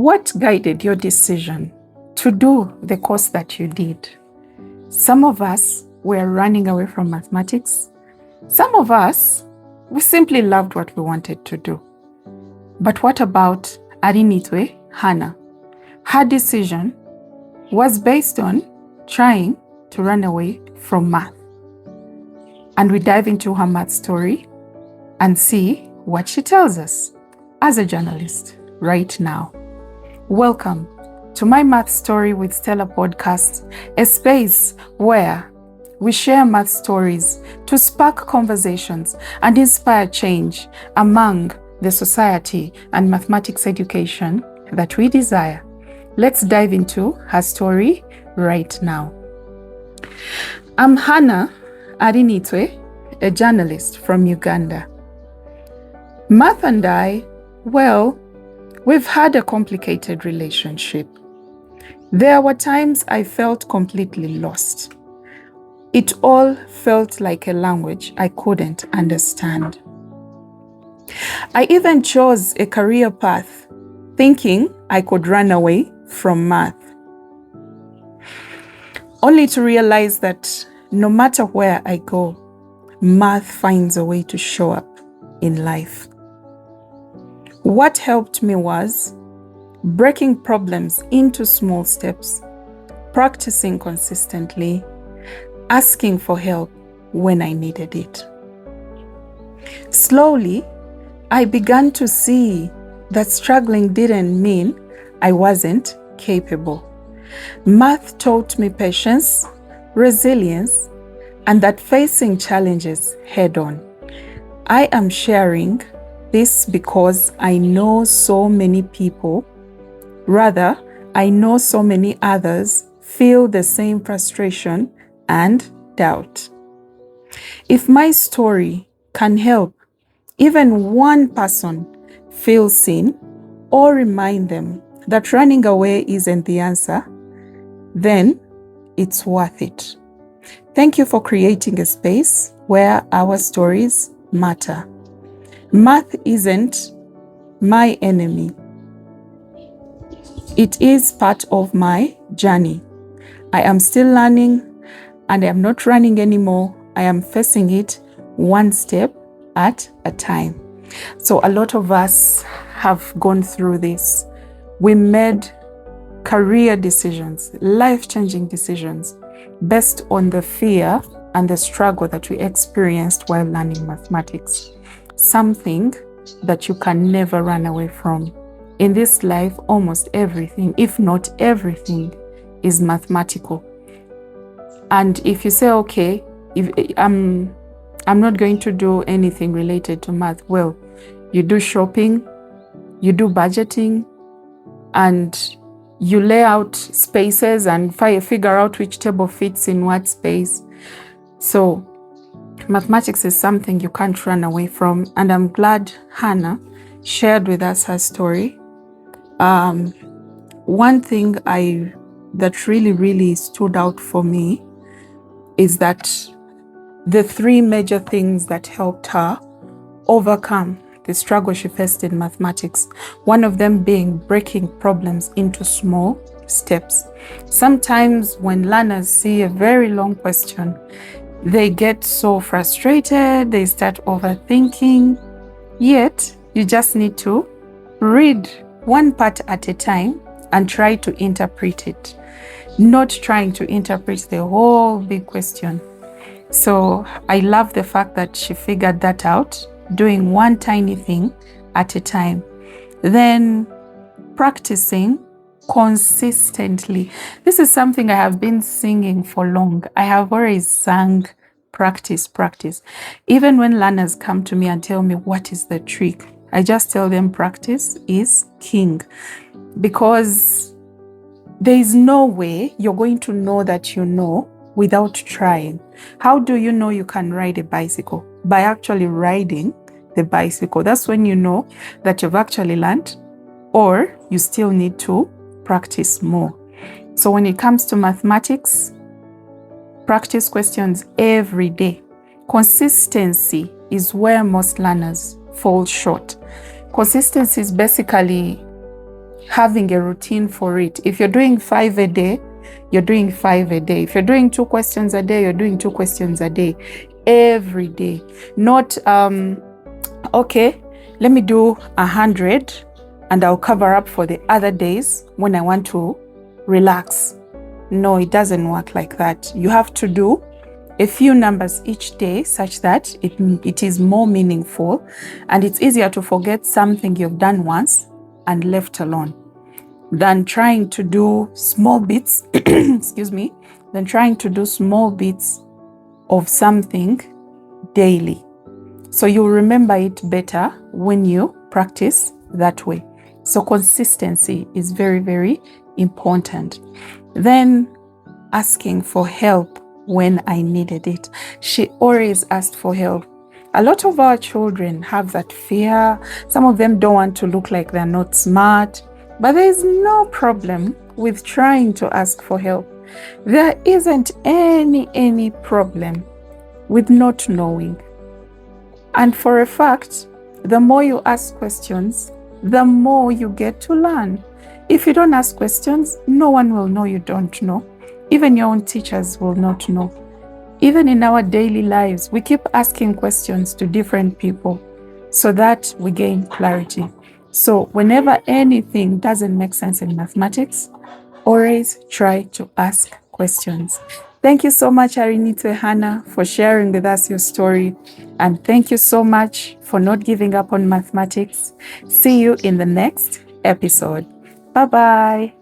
What guided your decision to do the course that you did? Some of us were running away from mathematics. Some of us, we simply loved what we wanted to do. But what about Arinaitwe Hannah? Her decision was based on trying to run away from math. And we dive into her math story and see what she tells us as a journalist right now. Welcome to my Math Story with Stella podcast, a space where we share math stories to spark conversations and inspire change among the society and mathematics education that we desire. Let's dive into her story right now. I'm Hannah Arinaitwe, a journalist from Uganda. Math and I, well, we've had a complicated relationship. There were times I felt completely lost. It all felt like a language I couldn't understand. I even chose a career path thinking I could run away from math, only to realize that no matter where I go, math finds a way to show up in life. What helped me was breaking problems into small steps, practicing consistently, asking for help when I needed it. Slowly, I began to see that struggling didn't mean I wasn't capable. Math taught me patience, resilience, and that facing challenges head on. I am sharing this because I know so many people, rather, I know so many others feel the same frustration and doubt. If my story can help even one person feel seen or remind them that running away isn't the answer, then it's worth it. Thank you for creating a space where our stories matter. Math isn't my enemy. It is part of my journey. I am still learning and I am not running anymore. I am facing it one step at a time. So a lot of us have gone through this. We made career decisions, life-changing decisions based on the fear and the struggle that we experienced while learning mathematics. Something that you can never run away from. In this life, almost everything, if not everything, is mathematical. And if you say, okay, if I'm not going to do anything related to math, well, you do shopping, you do budgeting, and you lay out spaces and figure out which table fits in what space. So mathematics is something you can't run away from. And I'm glad Hannah shared with us her story. One thing that really stood out for me is that the three major things that helped her overcome the struggle she faced in mathematics, one of them being breaking problems into small steps. Sometimes when learners see a very long question, they get so frustrated, they start overthinking. Yet, you just need to read one part at a time and try to interpret it, not trying to interpret the whole big question. So I love the fact that she figured that out, doing one tiny thing at a time. Then practicing consistently. This is something I have been singing for long. I have always sang practice. Even when learners come to me and tell me what is the trick, I just tell them practice is king. Because there is no way you're going to know that you know without trying. How do you know you can ride a bicycle? By actually riding the bicycle. That's when you know that you've actually learned, or you still need to practice more. So when it comes to mathematics, practice questions every day. Consistency is where most learners fall short. Consistency is basically having a routine for it. If you're doing 5 a day, you're doing 5 a day. If you're doing 2 questions a day, you're doing 2 questions a day, every day. Not, okay, let me do 100 and I'll cover up for the other days when I want to relax. No, it doesn't work like that. You have to do a few numbers each day such that it is more meaningful, and it's easier to forget something you've done once and left alone than trying to do small bits, excuse me, than trying to do small bits of something daily. So you'll remember it better when you practice that way. So consistency is very, very important. Then asking for help when I needed it. She always asked for help. A lot of our children have that fear. Some of them don't want to look like they're not smart, but there is no problem with trying to ask for help. There isn't any problem with not knowing. And for a fact, the more you ask questions, the more you get to learn. If you don't ask questions, no one will know you don't know. Even your own teachers will not know. Even in our daily lives, we keep asking questions to different people so that we gain clarity. So whenever anything doesn't make sense in mathematics, always try to ask questions. Thank you so much, Arinaitwe Hannah, for sharing with us your story. And thank you so much for not giving up on mathematics. See you in the next episode. Bye-bye.